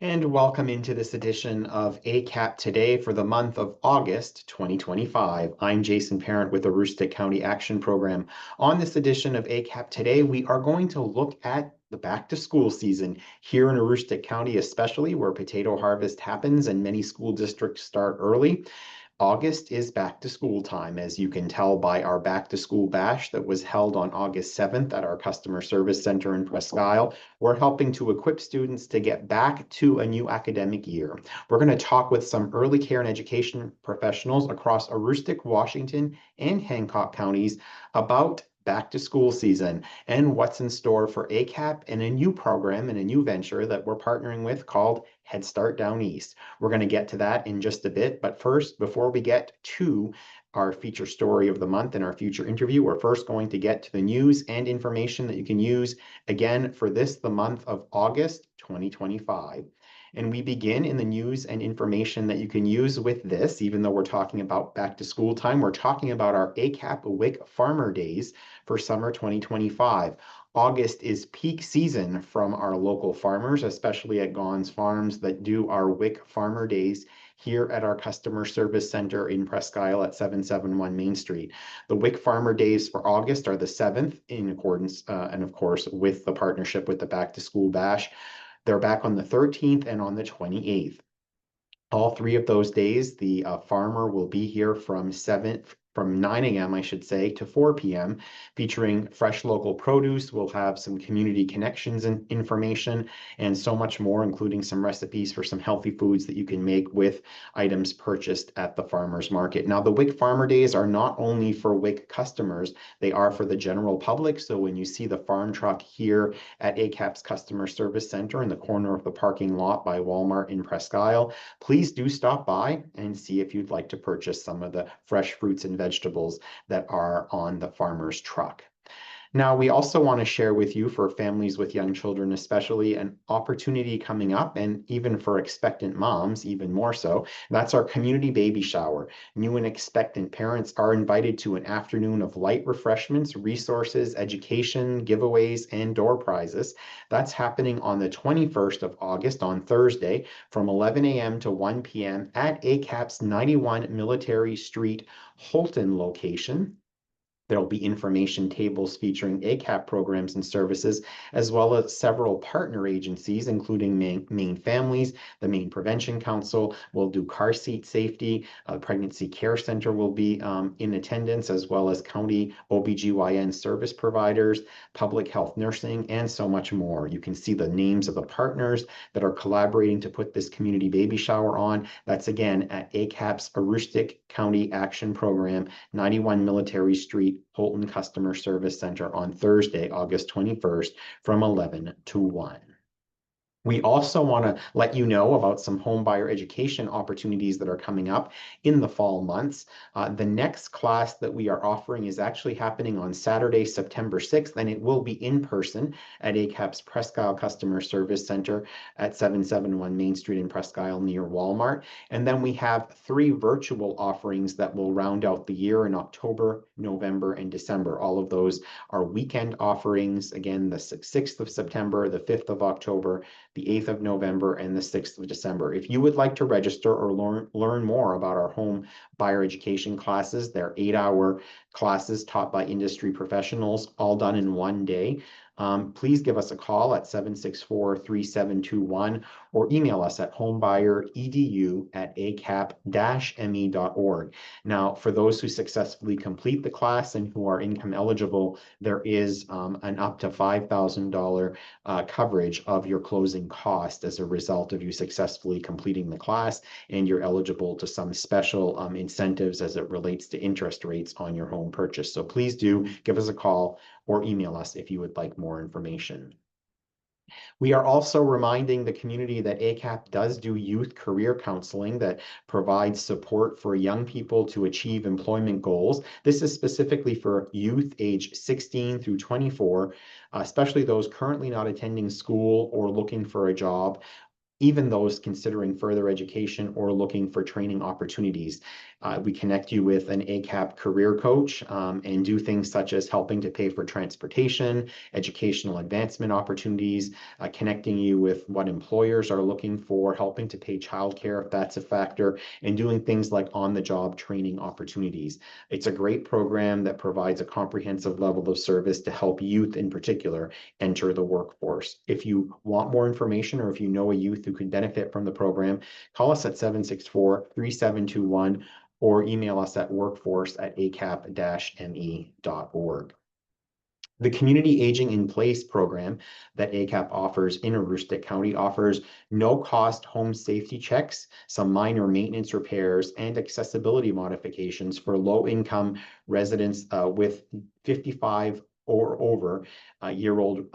And welcome into this edition of ACAP Today for the month of August 2025. I'm Jason Parent with the Aroostook County Action Program. On this edition of ACAP Today, we are going to look at the back to school season here in Aroostook County, especially where potato harvest happens and many school districts start early. August is back to school time, as you can tell by our back to school bash that was held on August 7th at our customer service center in Presque Isle. We're helping to equip students to get back to a new academic year. We're going to talk with some early care and education professionals across Aroostook, Washington, and Hancock counties about back to school season and what's in store for ACAP and a new program and a new venture that we're partnering with called Head Start Down East. We're going to get to that in just a bit, but first, before we get to our feature story of the month and our future interview, we're first going to get to the news and information that you can use again for the month of August 2025. And we begin in the news and information that you can use with this, even though we're talking about back to school time, we're talking about our ACAP WIC Farmer Days for summer 2025. August is peak season from our local farmers, especially at Gons Farms that do our WIC Farmer Days here at our customer service center in Presque Isle at 771 Main Street. The WIC Farmer Days for August are the 7th in accordance and of course with the partnership with the Back to School Bash. They're back on the 13th and on the 28th. All three of those days, the farmer will be here from 9 a.m., I should say, to 4 p.m., featuring fresh local produce. We'll have some community connections and information and so much more, including some recipes for some healthy foods that you can make with items purchased at the farmer's market. Now, the WIC Farmer Days are not only for WIC customers, they are for the general public. So when you see the farm truck here at ACAP's Customer Service Center in the corner of the parking lot by Walmart in Presque Isle, please do stop by and see if you'd like to purchase some of the fresh fruits and vegetables that are on the farmer's truck. Now, we also want to share with you, for families with young children especially, an opportunity coming up, and even for expectant moms, even more so. That's our community baby shower. New and expectant parents are invited to an afternoon of light refreshments, resources, education, giveaways, and door prizes. That's happening on the 21st of August, on Thursday, from 11 a.m. to 1 p.m. at ACAP's 91 Military Street, Holton location. There'll be information tables featuring ACAP programs and services, as well as several partner agencies, including Maine Families, the Maine Prevention Council. Will do car seat safety. Pregnancy Care Center will be in attendance, as well as county OBGYN service providers, public health nursing, and so much more. You can see the names of the partners that are collaborating to put this community baby shower on. That's again at ACAP's Aroostook County Action Program, 91 Military Street, Holton Customer Service Center on Thursday, August 21st from 11 to 1. We also want to let you know about some home buyer education opportunities that are coming up in the fall months. The next class that we are offering is actually happening on Saturday, September 6th, and it will be in person at ACAP's Presque Isle Customer Service Center at 771 Main Street in Presque Isle near Walmart. And then we have 3 virtual offerings that will round out the year in October, November, and December. All of those are weekend offerings. Again, the 6th of September, the 5th of October, the 8th of November, and the 6th of December. If you would like to register or learn more about our home buyer education classes, they're 8-hour classes taught by industry professionals, all done in one day. Please give us a call at 764-3721 or email us at homebuyeredu@acap-me.org. Now, for those who successfully complete the class and who are income eligible, there is an up to $5,000 coverage of your closing cost as a result of you successfully completing the class, and you're eligible to some special incentives as it relates to interest rates on your home purchase. So please do give us a call or email us if you would like more information. We are also reminding the community that ACAP does do youth career counseling that provides support for young people to achieve employment goals. This is specifically for youth age 16 through 24, especially those currently not attending school or looking for a job, even those considering further education or looking for training opportunities. We connect you with an ACAP career coach and do things such as helping to pay for transportation, educational advancement opportunities, connecting you with what employers are looking for, helping to pay childcare if that's a factor, and doing things like on-the-job training opportunities. It's a great program that provides a comprehensive level of service to help youth in particular enter the workforce. If you want more information or if you know a youth who could benefit from the program, call us at 764-3721 or email us at workforce@acap-me.org. The Community Aging in Place program that ACAP offers in Aroostook County offers no-cost home safety checks, some minor maintenance repairs, and accessibility modifications for low-income residents with 55 or over year-old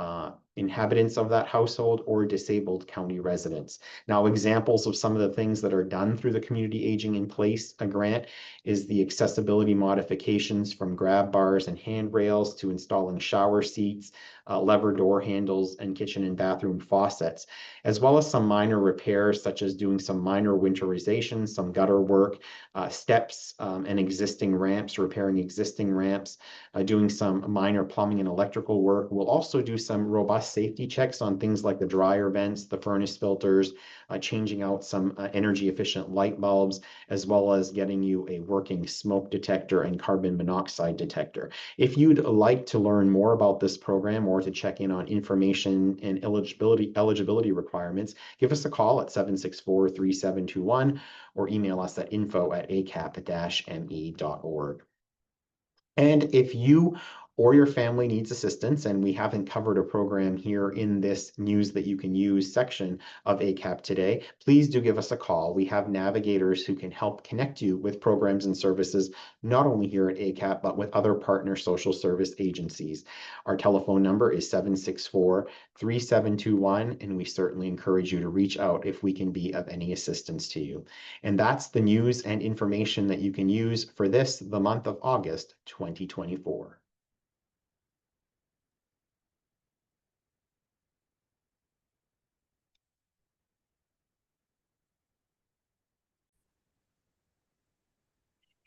inhabitants of that household or disabled county residents. Now, examples of some of the things that are done through the Community Aging in Place grant is the accessibility modifications from grab bars and handrails to installing shower seats, lever door handles, and kitchen and bathroom faucets, as well as some minor repairs such as doing some minor winterization, some gutter work, steps and existing ramps, repairing existing ramps, doing some minor plumbing and electrical work. We'll also do some robust safety checks on things like the dryer vents, the furnace filters, changing out some energy efficient light bulbs, as well as getting you a working smoke detector and carbon monoxide detector. If you'd like to learn more about this program or to check in on information and eligibility requirements, give us a call at 764-3721 or email us at info@acap-me.org. And if you or your family needs assistance, and we haven't covered a program here in this news that you can use section of ACAP Today, please do give us a call. We have navigators who can help connect you with programs and services, not only here at ACAP, but with other partner social service agencies. Our telephone number is 764-3721, and we certainly encourage you to reach out if we can be of any assistance to you. And that's the news and information that you can use for the month of August 2024.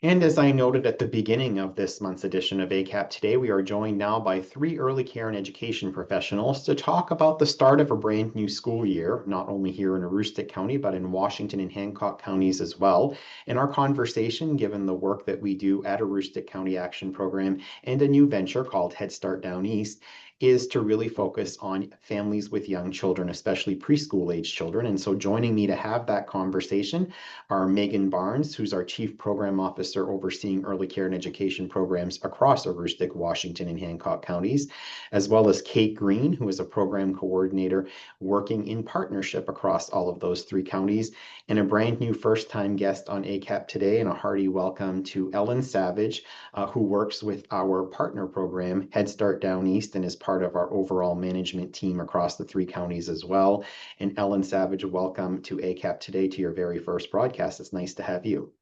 And as I noted at the beginning of this month's edition of ACAP Today, we are joined now by three early care and education professionals to talk about the start of a brand new school year, not only here in Aroostook County, but in Washington and Hancock counties as well. In our conversation, given the work that we do at Aroostook County Action Program and a new venture called Head Start Down East, is to really focus on families with young children, especially preschool age children. And so joining me to have that conversation are Megan Barnes, who's our Chief Program Officer overseeing early care and education programs across Aroostook, Washington, and Hancock counties, as well as Kate Green, who is a program coordinator working in partnership across all of those three counties, and a brand new first-time guest on ACAP Today, and a hearty welcome to Ellen Savage, who works with our partner program, Head Start Down East, and is part of our overall management team across the three counties as well. And Ellen Savage, welcome to ACAP Today, to your very first broadcast. It's nice to have you.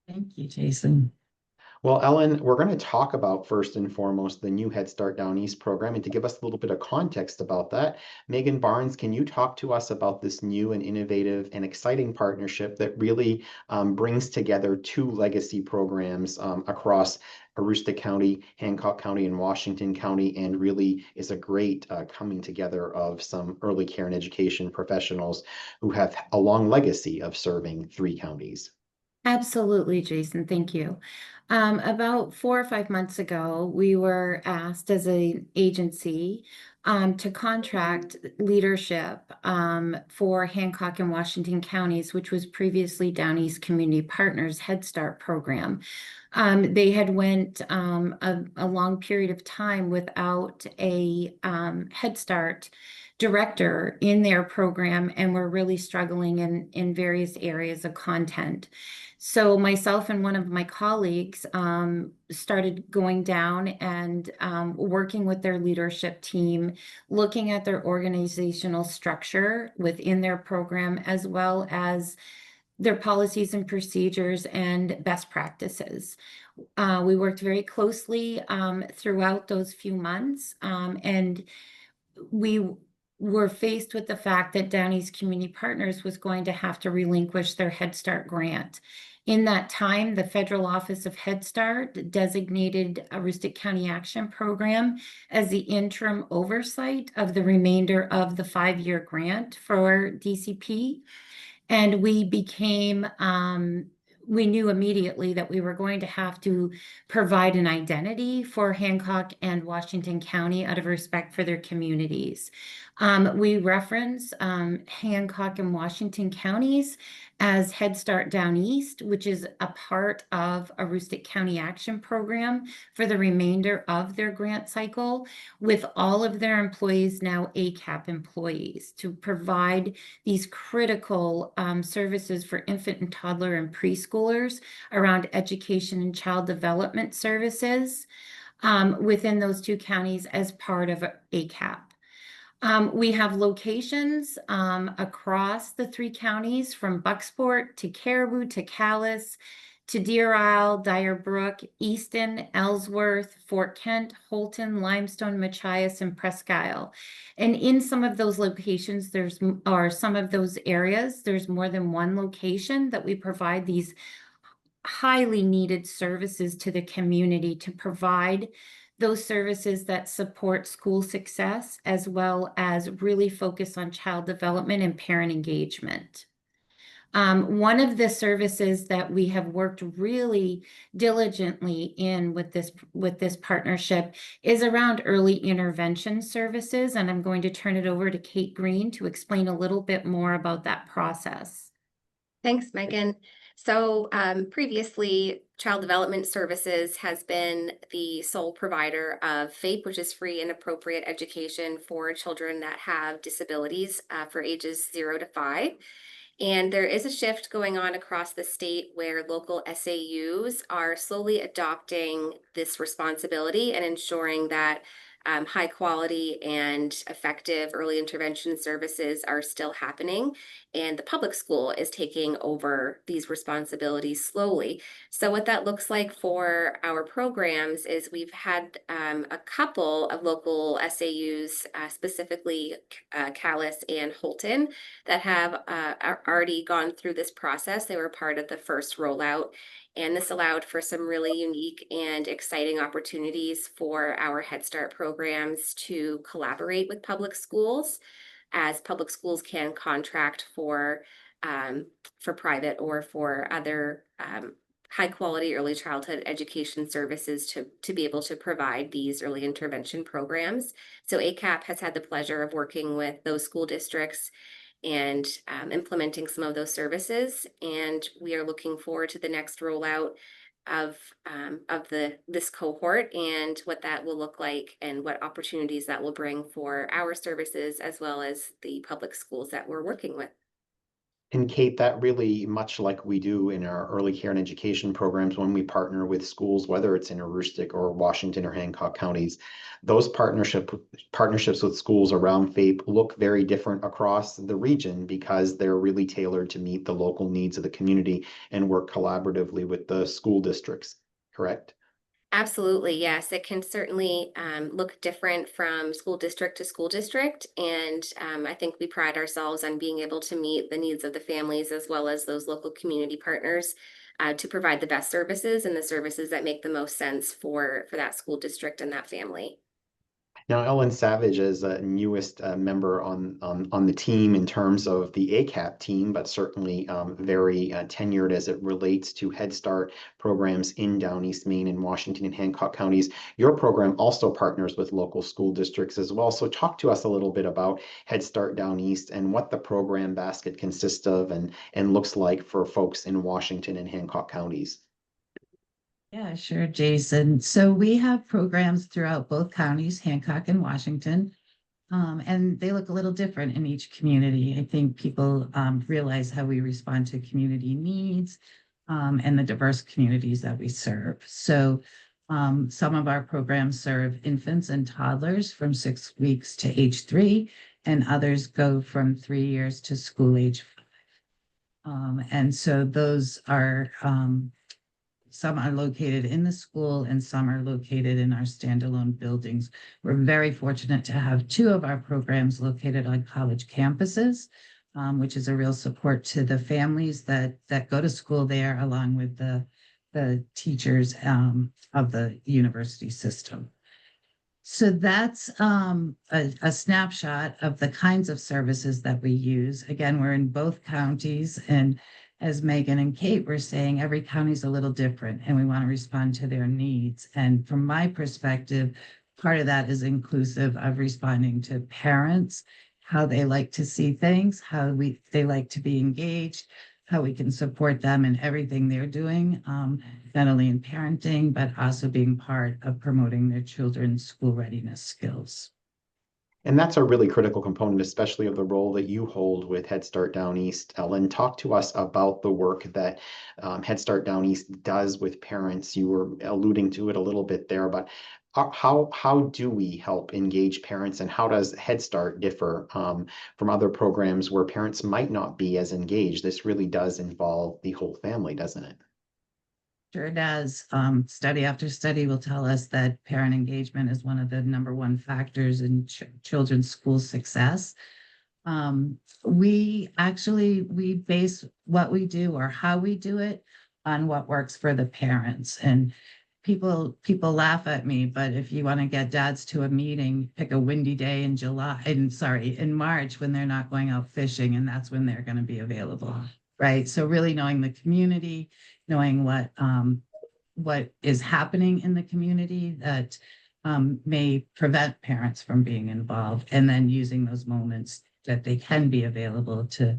Thank you, Jason. Well, Ellen, we're going to talk about first and foremost the new Head Start Down East program. And to give us a little bit of context about that, Megan Barnes, can you talk to us about this new and innovative and exciting partnership that really brings together two legacy programs across Aroostook County, Hancock County, and Washington County, and really is a great coming together of some early care and education professionals who have a long legacy of serving three counties? Absolutely, Jason. Thank you. About 4 or 5 months ago, we were asked as an agency to contract leadership for Hancock and Washington counties, which was previously Down East Community Partners Head Start program. They had went a long period of time without a Head Start director in their program, and were really struggling in various areas of content. So myself and one of my colleagues started going down and working with their leadership team, looking at their organizational structure within their program, as well as their policies and procedures and best practices. We worked very closely throughout those few months, and we were faced with the fact that Down East Community Partners was going to have to relinquish their Head Start grant. In that time, the Federal Office of Head Start designated Aroostook County Action Program as the interim oversight of the remainder of the 5-year grant for DCP. And we knew immediately that we were going to have to provide an identity for Hancock and Washington County out of respect for their communities. We reference Hancock and Washington counties as Head Start Down East, which is a part of Aroostook County Action Program for the remainder of their grant cycle, with all of their employees now ACAP employees, to provide these critical services for infant and toddler and preschoolers around education and child development services within those 2 counties as part of ACAP. We have locations across the 3 counties, from Bucksport to Caribou to Calais to Deer Isle, Dyer Brook, Easton, Ellsworth, Fort Kent, Holton, Limestone, Machias, and Presque Isle. And in some of those locations, some of those areas, there's more than 1 location that we provide these highly needed services to the community, to provide those services that support school success, as well as really focus on child development and parent engagement. One of the services that we have worked really diligently in with this partnership is around early intervention services, and I'm going to turn it over to Kate Green to explain a little bit more about that process. Thanks, Megan. So previously, Child Development Services has been the sole provider of FAPE, which is free and appropriate education for children that have disabilities for ages 0 to 5. And there is a shift going on across the state where local SAUs are slowly adopting this responsibility and ensuring that high quality and effective early intervention services are still happening, and the public school is taking over these responsibilities slowly. So what that looks like for our programs is we've had a couple of local SAUs, specifically Calais and Holton, that have already gone through this process. They were part of the first rollout. And this allowed for some really unique and exciting opportunities for our Head Start programs to collaborate with public schools, as public schools can contract for private or for other high quality early childhood education services to be able to provide these early intervention programs. So ACAP has had the pleasure of working with those school districts and implementing some of those services. And we are looking forward to the next rollout of this cohort and what that will look like and what opportunities that will bring for our services as well as the public schools that we're working with. And Kate, that really, much like we do in our early care and education programs, when we partner with schools, whether it's in Aroostook or Washington or Hancock counties, those partnerships with schools around FAPE look very different across the region because they're really tailored to meet the local needs of the community and work collaboratively with the school districts, correct? Absolutely, yes. It can certainly look different from school district to school district. And I think we pride ourselves on being able to meet the needs of the families as well as those local community partners to provide the best services and the services that make the most sense for that school district and that family. Now, Ellen Savage is a newest member on the team in terms of the ACAP team, but certainly very tenured as it relates to Head Start programs in Down East Maine and Washington and Hancock counties. Your program also partners with local school districts as well. So talk to us a little bit about Head Start Down East and what the program basket consists of and looks like for folks in Washington and Hancock counties. Yeah, sure, Jason. So we have programs throughout both counties, Hancock and Washington, and they look a little different in each community. I think people realize how we respond to community needs and the diverse communities that we serve. So some of our programs serve infants and toddlers from 6 weeks to age 3, and others go from 3 years to school age 5. And so those are some are located in the school and some are located in our standalone buildings. We're very fortunate to have 2 of our programs located on college campuses, which is a real support to the families that go to school there, along with the teachers of the university system. So that's a snapshot of the kinds of services that we use. Again, we're in both counties, and as Megan and Kate were saying, every county is a little different, and we want to respond to their needs. And from my perspective, part of that is inclusive of responding to parents, how they like to see things, how they like to be engaged, how we can support them in everything they're doing, not only in parenting, but also being part of promoting their children's school readiness skills. And that's a really critical component, especially of the role that you hold with Head Start Down East. Ellen, talk to us about the work that Head Start Down East does with parents. You were alluding to it a little bit there, but how do we help engage parents, and how does Head Start differ from other programs where parents might not be as engaged? This really does involve the whole family, doesn't it? Sure does. Study after study will tell us that parent engagement is one of the #1 factors in children's school success. We base what we do or how we do it on what works for the parents. And people laugh at me, but if you want to get dads to a meeting, pick a windy day in March when they're not going out fishing, and that's when they're going to be available, right? So really knowing the community, knowing what is happening in the community that may prevent parents from being involved, and then using those moments that they can be available to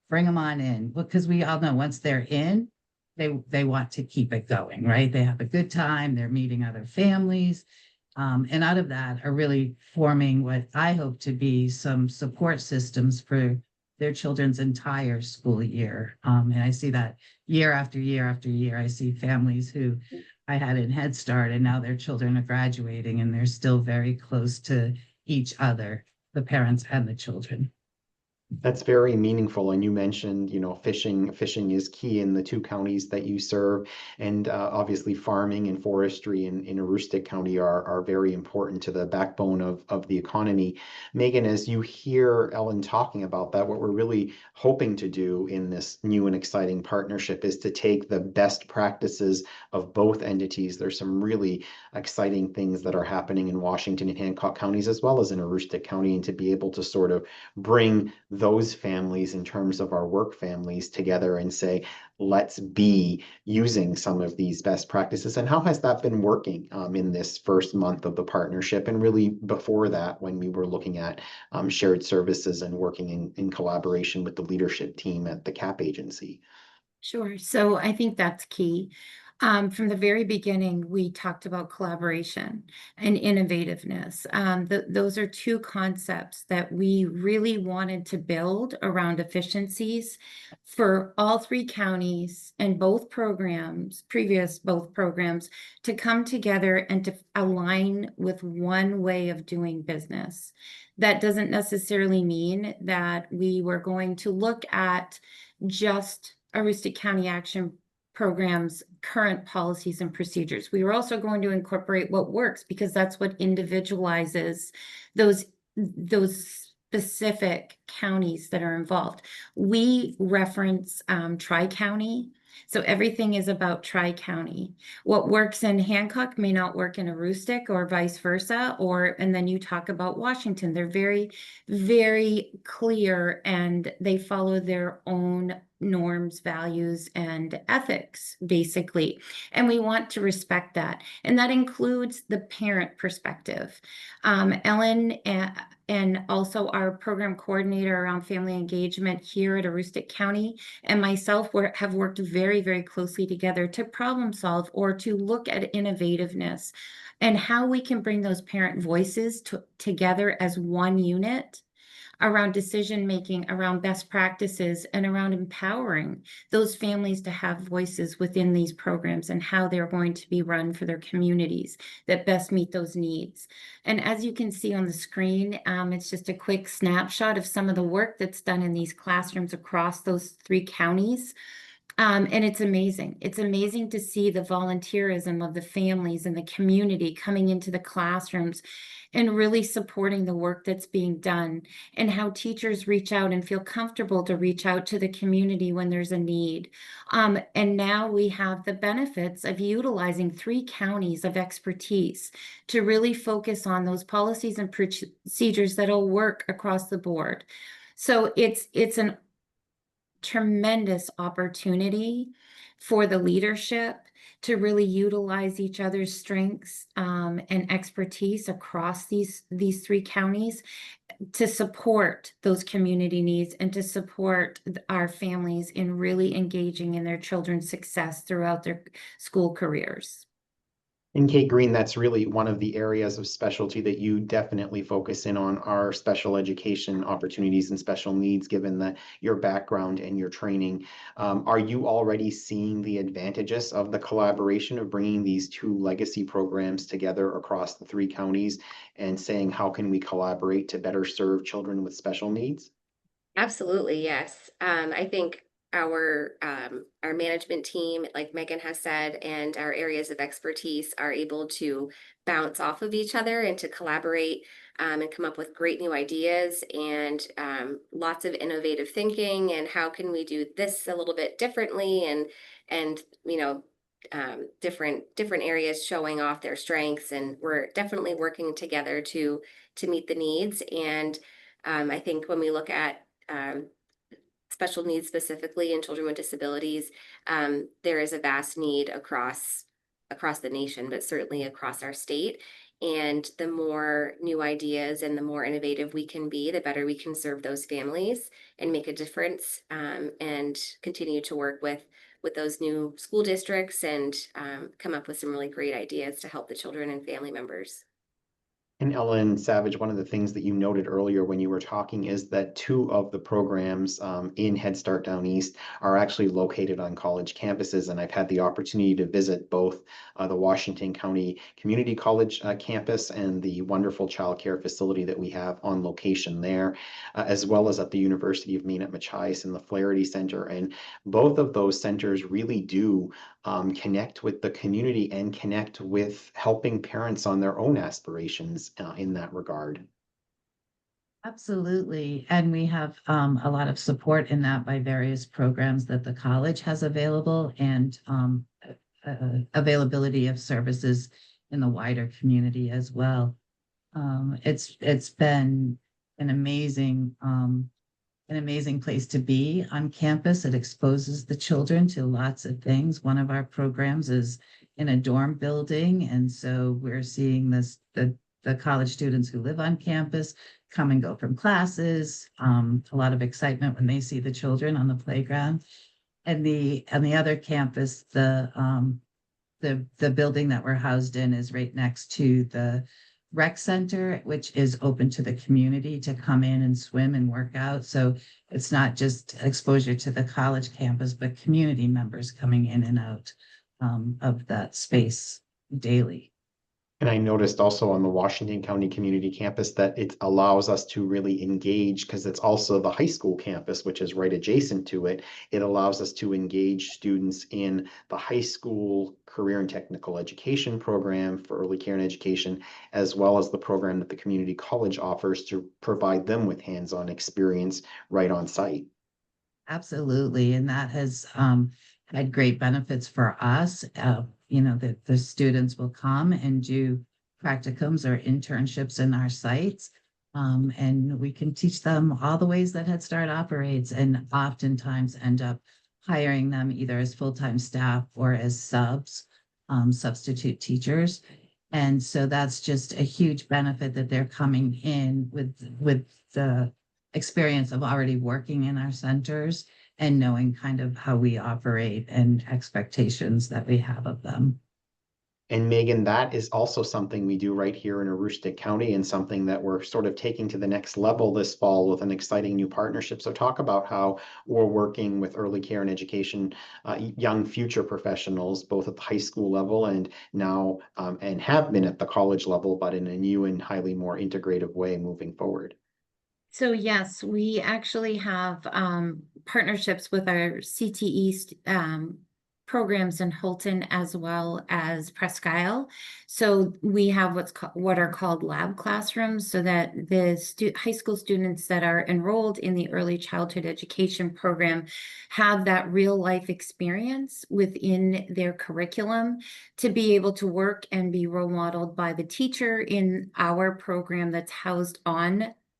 bring them on in, because we all know once they're in, they want to keep it going, right? They have a good time, they're meeting other families, and out of that are really forming what I hope to be some support systems for their children's entire school year. And I see that year after year after year. I see families who I had in Head Start, and now their children are graduating, and they're still very close to each other, the parents and the children. That's very meaningful. And you mentioned, fishing. Fishing is key in the 2 counties that you serve. And obviously farming and forestry in Aroostook County are very important to the backbone of the economy. Megan, as you hear Ellen talking about that, what we're really hoping to do in this new and exciting partnership is to take the best practices of both entities. There's some really exciting things that are happening in Washington and Hancock counties, as well as in Aroostook County, and to be able to sort of bring those families in terms of our work families together and say, let's be using some of these best practices. And how has that been working in this first month of the partnership? And really before that, when we were looking at shared services and working in collaboration with the leadership team at the CAP agency? Sure. So I think that's key. From the very beginning, we talked about collaboration and innovativeness. Those are 2 concepts that we really wanted to build around efficiencies for all 3 counties and both programs to come together and to align with one way of doing business. That doesn't necessarily mean that we were going to look at just Aroostook County Action Program's current policies and procedures. We were also going to incorporate what works, because that's what individualizes those specific counties that are involved. We reference Tri-County. So everything is about Tri-County. What works in Hancock may not work in Aroostook, or vice versa. And then you talk about Washington. They're very, very clear, and they follow their own norms, values, and ethics, basically. And we want to respect that. And that includes the parent perspective. Ellen and also our program coordinator around family engagement here at Aroostook County and myself have worked very, very closely together to problem solve, or to look at innovativeness and how we can bring those parent voices together as one unit around decision making, around best practices, and around empowering those families to have voices within these programs and how they're going to be run for their communities that best meet those needs. And as you can see on the screen, it's just a quick snapshot of some of the work that's done in these classrooms across those 3 counties. And it's amazing. It's amazing to see the volunteerism of the families and the community coming into the classrooms and really supporting the work that's being done, and how teachers reach out and feel comfortable to reach out to the community when there's a need. And now we have the benefits of utilizing 3 counties of expertise to really focus on those policies and procedures that'll work across the board. So it's an tremendous opportunity for the leadership to really utilize each other's strengths and expertise across these 3 counties to support those community needs and to support our families in really engaging in their children's success throughout their school careers. And Kate Green, that's really one of the areas of specialty that you definitely focus in on, are special education opportunities and special needs, given your background and your training. Are you already seeing the advantages of the collaboration of bringing these 2 legacy programs together across the 3 counties and saying, how can we collaborate to better serve children with special needs? Absolutely, yes. I think our management team, like Megan has said, and our areas of expertise are able to bounce off of each other and to collaborate and come up with great new ideas and lots of innovative thinking, and how can we do this a little bit differently, and different areas showing off their strengths, and we're definitely working together to meet the needs. And I think when we look at special needs specifically in children with disabilities, there is a vast need across the nation, but certainly across our state. And the more new ideas and the more innovative we can be, the better we can serve those families and make a difference, and continue to work with those new school districts and come up with some really great ideas to help the children and family members. And Ellen Savage, one of the things that you noted earlier when you were talking is that 2 of the programs in Head Start Down East are actually located on college campuses. And I've had the opportunity to visit both the Washington County Community College campus and the wonderful childcare facility that we have on location there, as well as at the University of Maine at Machias in the Flaherty Center. And both of those centers really do connect with the community and connect with helping parents on their own aspirations in that regard. Absolutely. And we have a lot of support in that by various programs that the college has available, and availability of services in the wider community as well. It's been an amazing place to be on campus. It exposes the children to lots of things. One of our programs is in a dorm building, and so we're seeing the college students who live on campus come and go from classes. A lot of excitement when they see the children on the playground. And on the other campus, the building that we're housed in is right next to the rec center, which is open to the community to come in and swim and work out. So it's not just exposure to the college campus, but community members coming in and out of that space daily. And I noticed also on the Washington County Community Campus that it allows us to really engage, because it's also the high school campus, which is right adjacent to it. It allows us to engage students in the high school career and technical education program for early care and education, as well as the program that the community college offers to provide them with hands-on experience right on site. Absolutely. And that has had great benefits for us. The students will come and do practicums or internships in our sites. And we can teach them all the ways that Head Start operates, and oftentimes end up hiring them either as full-time staff or as substitute teachers. And so that's just a huge benefit, that they're coming in with the experience of already working in our centers and knowing kind of how we operate and expectations that we have of them. And Megan, that is also something we do right here in Aroostook County, and something that we're sort of taking to the next level this fall with an exciting new partnership. So talk about how we're working with early care and education, young future professionals, both at the high school level and now and have been at the college level, but in a new and highly more integrative way moving forward. So yes, we actually have partnerships with our CTE programs in Holton as well as Presque Isle. So we have what are called lab classrooms, so that the high school students that are enrolled in the early childhood education program have that real life experience within their curriculum to be able to work and be role modeled by the teacher in our program that's housed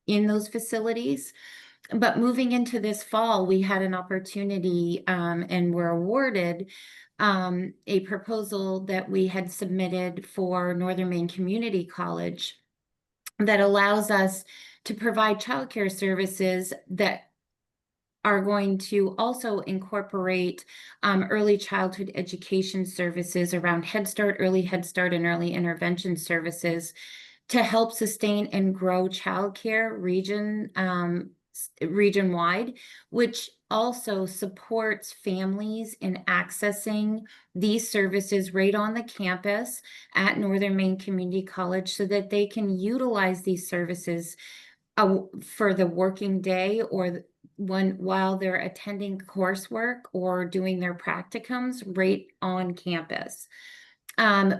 in those facilities. But moving into this fall, we had an opportunity and were awarded a proposal that we had submitted for Northern Maine Community College that allows us to provide childcare services that are going to also incorporate early childhood education services around Head Start, early Head Start, and early intervention services to help sustain and grow childcare region-wide, which also supports families in accessing these services right on the campus at Northern Maine Community College so that they can utilize these services for the working day or while they're attending coursework or doing their practicums right on campus.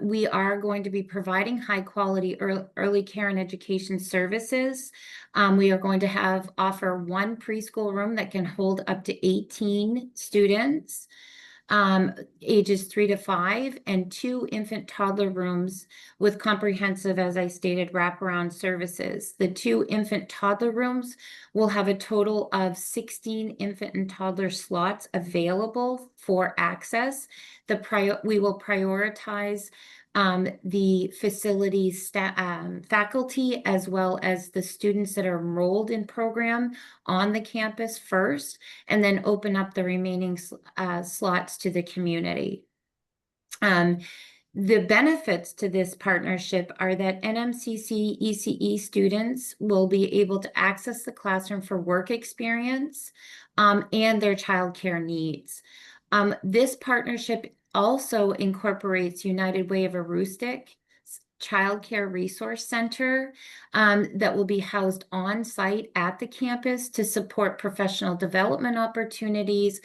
We are going to be providing high quality early care and education services. We are going to offer one preschool room that can hold up to 18 students, ages 3 to 5, and 2 infant toddler rooms with comprehensive, as I stated, wraparound services. The 2 infant toddler rooms will have a total of 16 infant and toddler slots available for access. We will prioritize the facility's faculty as well as the students that are enrolled in program on the campus first, and then open up the remaining slots to the community. The benefits to this partnership are that NMCC ECE students will be able to access the classroom for work experience and their childcare needs. This partnership also incorporates United Way of Aroostook Childcare Resource Center that will be housed on site at the campus to support professional development opportunities,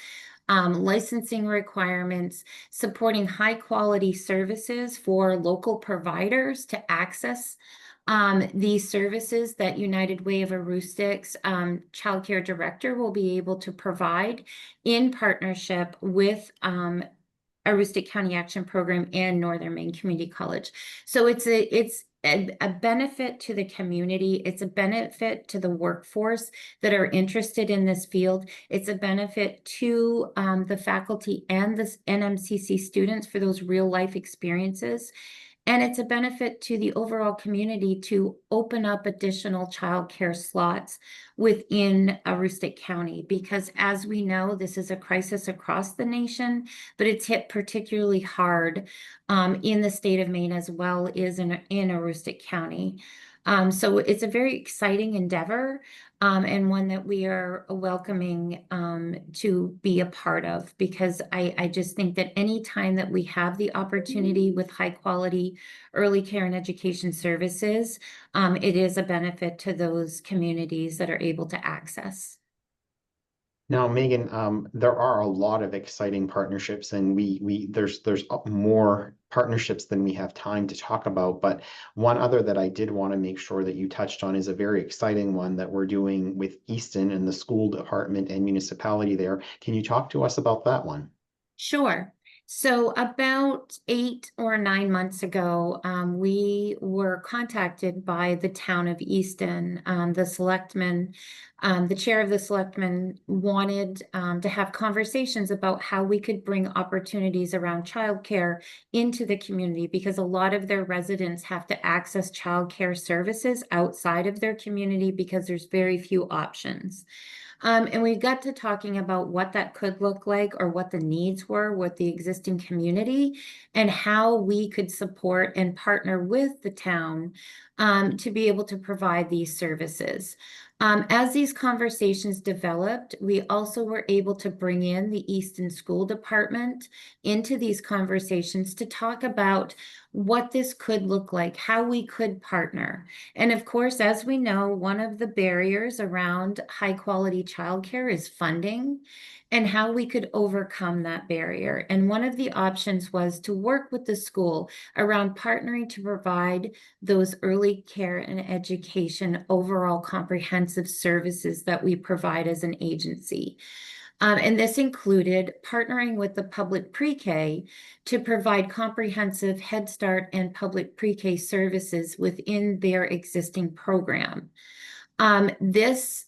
licensing requirements, supporting high quality services for local providers to access these services that United Way of Aroostook's childcare director will be able to provide in partnership with Aroostook County Action Program and Northern Maine Community College. So it's a benefit to the community. It's a benefit to the workforce that are interested in this field. It's a benefit to the faculty and the NMCC students for those real life experiences. And it's a benefit to the overall community to open up additional childcare slots within Aroostook County, because as we know, this is a crisis across the nation, but it's hit particularly hard in the state of Maine as well as in Aroostook County. So it's a very exciting endeavor and one that we are welcoming to be a part of, because I just think that any time that we have the opportunity with high quality early care and education services, it is a benefit to those communities that are able to access. Now, Megan, there are a lot of exciting partnerships, and there's more partnerships than we have time to talk about. But one other that I did want to make sure that you touched on is a very exciting one that we're doing with Easton and the school department and municipality there. Can you talk to us about that one? Sure. So about 8 or 9 months ago, we were contacted by the town of Easton. The selectmen, the chair of the selectmen wanted to have conversations about how we could bring opportunities around childcare into the community, because a lot of their residents have to access childcare services outside of their community because there's very few options. And we got to talking about what that could look like, or what the needs were with the existing community, and how we could support and partner with the town to be able to provide these services. As these conversations developed, we also were able to bring in the Easton School Department into these conversations to talk about what this could look like, how we could partner. And of course, as we know, one of the barriers around high quality childcare is funding, and how we could overcome that barrier. And one of the options was to work with the school around partnering to provide those early care and education overall comprehensive services that we provide as an agency. And this included partnering with the public pre-K to provide comprehensive Head Start and public pre-K services within their existing program. This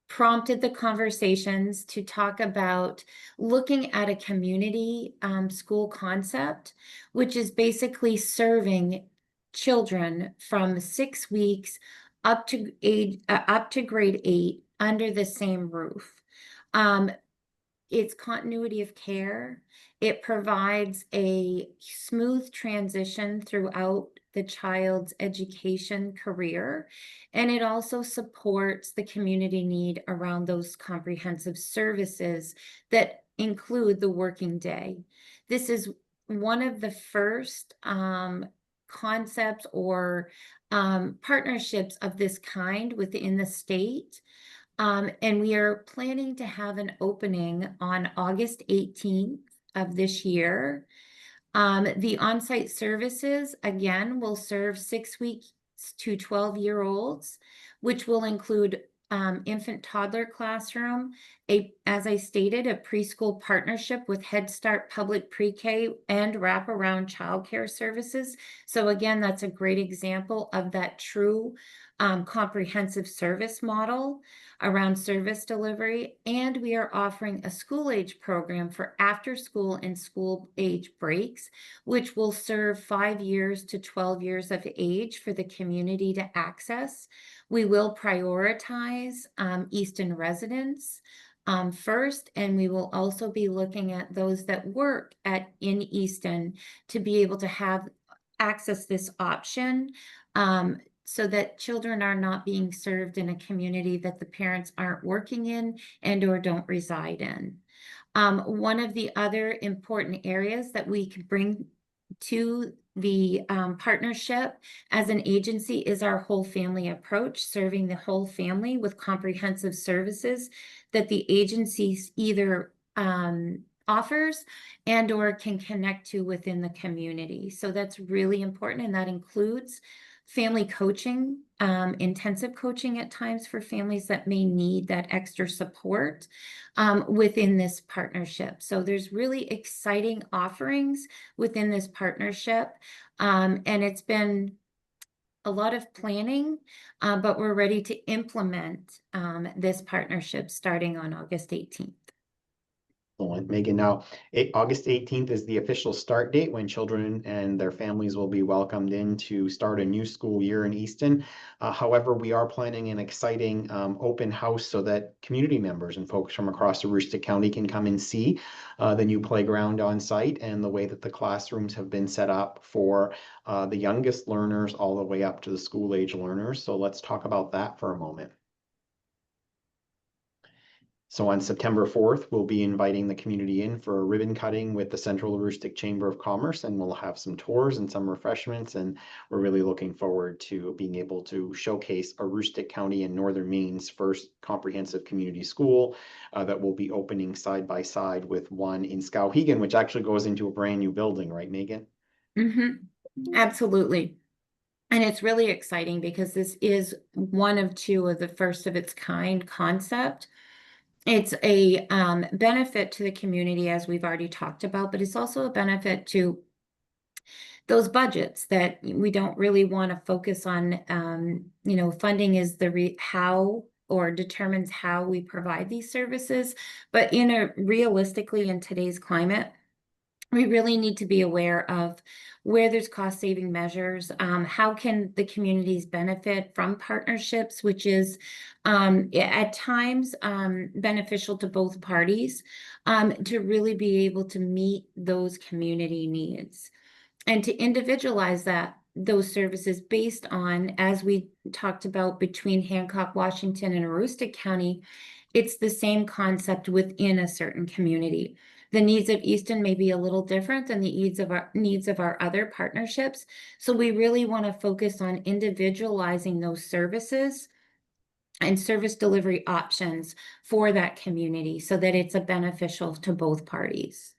prompted the conversations to talk about looking at a community school concept, which is basically serving children from 6 weeks up to grade 8 under the same roof. It's continuity of care. It provides a smooth transition throughout the child's education career, and it also supports the community need around those comprehensive services that include the working day. This is one of the first concepts or partnerships of this kind within the state. And we are planning to have an opening on August 18th of this year. The on-site services, again, will serve 6 weeks to 12-year-olds, which will include infant toddler classroom, as I stated, a preschool partnership with Head Start public pre-K and wraparound childcare services. So again, that's a great example of that true comprehensive service model around service delivery. And we are offering a school age program for after school and school age breaks, which will serve 5 years to 12 years of age for the community to access. We will prioritize Easton residents first, and we will also be looking at those that work in Easton to be able to have access this option, so that children are not being served in a community that the parents aren't working in and or don't reside in. One of the other important areas that we could bring to the partnership as an agency is our whole family approach, serving the whole family with comprehensive services that the agency either offers and or can connect to within the community. So that's really important, and that includes family coaching, intensive coaching at times for families that may need that extra support within this partnership. So there's really exciting offerings within this partnership, and it's been a lot of planning, but we're ready to implement this partnership starting on August 18th. Megan, now August 18th is the official start date when children and their families will be welcomed in to start a new school year in Easton. However, we are planning an exciting open house so that community members and folks from across Aroostook County can come and see the new playground on site and the way that the classrooms have been set up for the youngest learners all the way up to the school age learners. So let's talk about that for a moment. So on September 4th, we'll be inviting the community in for a ribbon cutting with the Central Aroostook Chamber of Commerce, and we'll have some tours and some refreshments. And we're really looking forward to being able to showcase Aroostook County and Northern Maine's first comprehensive community school that will be opening side by side with one in Skowhegan, which actually goes into a brand new building, right, Megan? Mm-hmm. Absolutely. And it's really exciting because this is one of two of the first of its kind concept. It's a benefit to the community, as we've already talked about, but it's also a benefit to those budgets that we don't really want to focus on. Funding is the how or determines how we provide these services, but realistically in today's climate, we really need to be aware of where there's cost saving measures, how can the communities benefit from partnerships, which is at times beneficial to both parties, to really be able to meet those community needs and to individualize those services based on, as we talked about between Hancock, Washington, and Aroostook County, it's the same concept within a certain community. The needs of Easton may be a little different than the needs of our other partnerships. So we really want to focus on individualizing those services and service delivery options for that community so that it's a beneficial to both parties.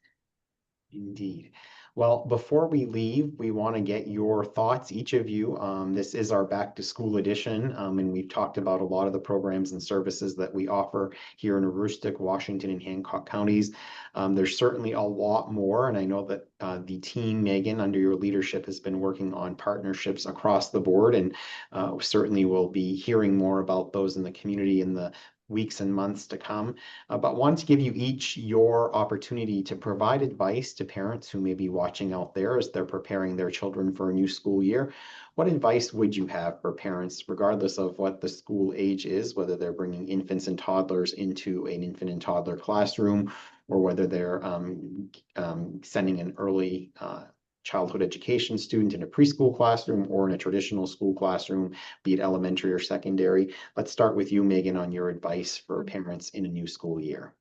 Indeed. Well, before we leave, we want to get your thoughts, each of you. This is our back to school edition, and we've talked about a lot of the programs and services that we offer here in Aroostook, Washington, and Hancock counties. There's certainly a lot more, and I know that the team, Megan, under your leadership, has been working on partnerships across the board, and certainly we'll be hearing more about those in the community in the weeks and months to come. But want to give you each your opportunity to provide advice to parents who may be watching out there as they're preparing their children for a new school year. What advice would you have for parents, regardless of what the school age is, whether they're bringing infants and toddlers into an infant and toddler classroom, or whether they're sending an early childhood education student in a preschool classroom or in a traditional school classroom, be it elementary or secondary? Let's start with you, Megan, on your advice for parents in a new school year.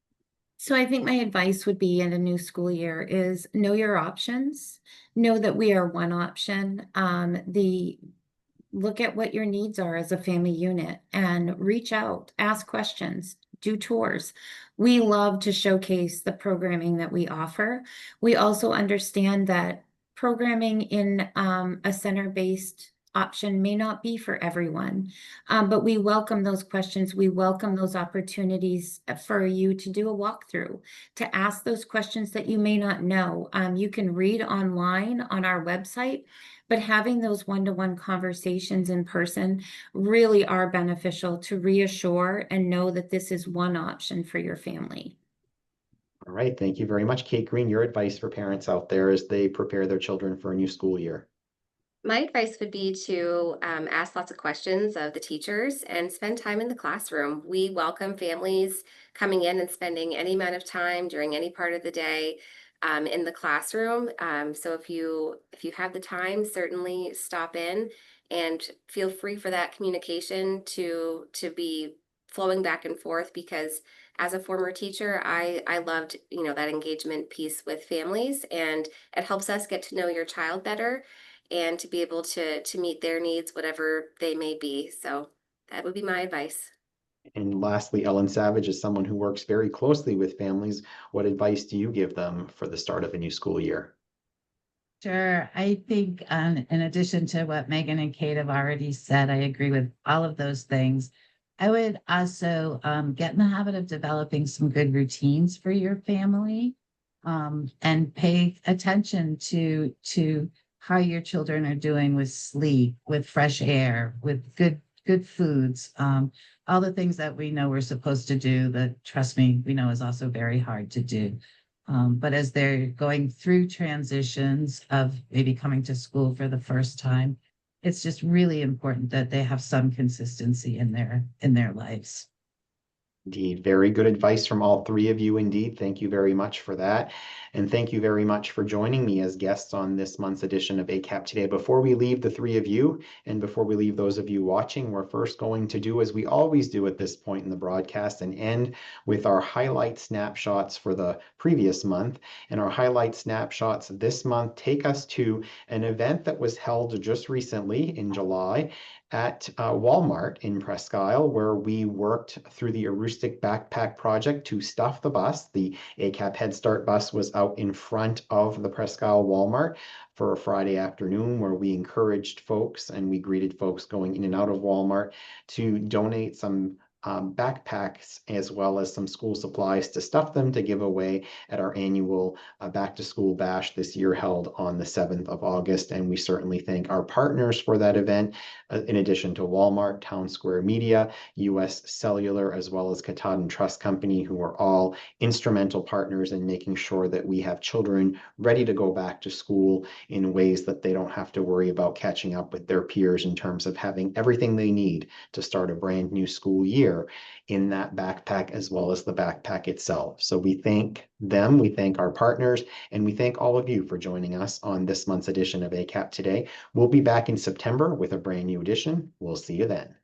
So I think my advice would be in a new school year is know your options. Know that we are one option. Look at what your needs are as a family unit and reach out, ask questions, do tours. We love to showcase the programming that we offer. We also understand that programming in a center-based option may not be for everyone, but we welcome those questions. We welcome those opportunities for you to do a walkthrough, to ask those questions that you may not know. You can read online on our website, but having those one-to-one conversations in person really are beneficial to reassure and know that this is one option for your family. All right, thank you very much. Kate Green, your advice for parents out there as they prepare their children for a new school year. My advice would be to ask lots of questions of the teachers and spend time in the classroom. We welcome families coming in and spending any amount of time during any part of the day in the classroom. So if you have the time, certainly stop in and feel free for that communication to be flowing back and forth, because as a former teacher, I loved, that engagement piece with families, and it helps us get to know your child better and to be able to meet their needs, whatever they may be. So that would be my advice. And lastly, Ellen Savage, as someone who works very closely with families, what advice do you give them for the start of a new school year? Sure. I think in addition to what Megan and Kate have already said, I agree with all of those things. I would also get in the habit of developing some good routines for your family, and pay attention to how your children are doing with sleep, with fresh air, with good foods, all the things that we know we're supposed to do that, trust me, we know is also very hard to do. But as they're going through transitions of maybe coming to school for the first time, it's just really important that they have some consistency in their lives. Indeed, very good advice from all three of you. Indeed, thank you very much for that. And thank you very much for joining me as guests on this month's edition of ACAP Today. Before we leave the three of you, and before we leave those of you watching, we're first going to do, as we always do at this point in the broadcast, and end with our highlight snapshots for the previous month. And our highlight snapshots this month take us to an event that was held just recently in July at Walmart in Presque Isle, where we worked through the Aroostook Backpack Project to stuff the bus. The ACAP Head Start bus was out in front of the Presque Isle Walmart for a Friday afternoon, where we encouraged folks and we greeted folks going in and out of Walmart to donate some backpacks as well as some school supplies to stuff them to give away at our annual back to school bash this year, held on the 7th of August. And we certainly thank our partners for that event, in addition to Walmart, Town Square Media, US Cellular, as well as Katahdin Trust Company, who are all instrumental partners in making sure that we have children ready to go back to school in ways that they don't have to worry about catching up with their peers in terms of having everything they need to start a brand new school year in that backpack, as well as the backpack itself. So we thank them, we thank our partners, and we thank all of you for joining us on this month's edition of ACAP Today. We'll be back in September with a brand new edition. We'll see you then.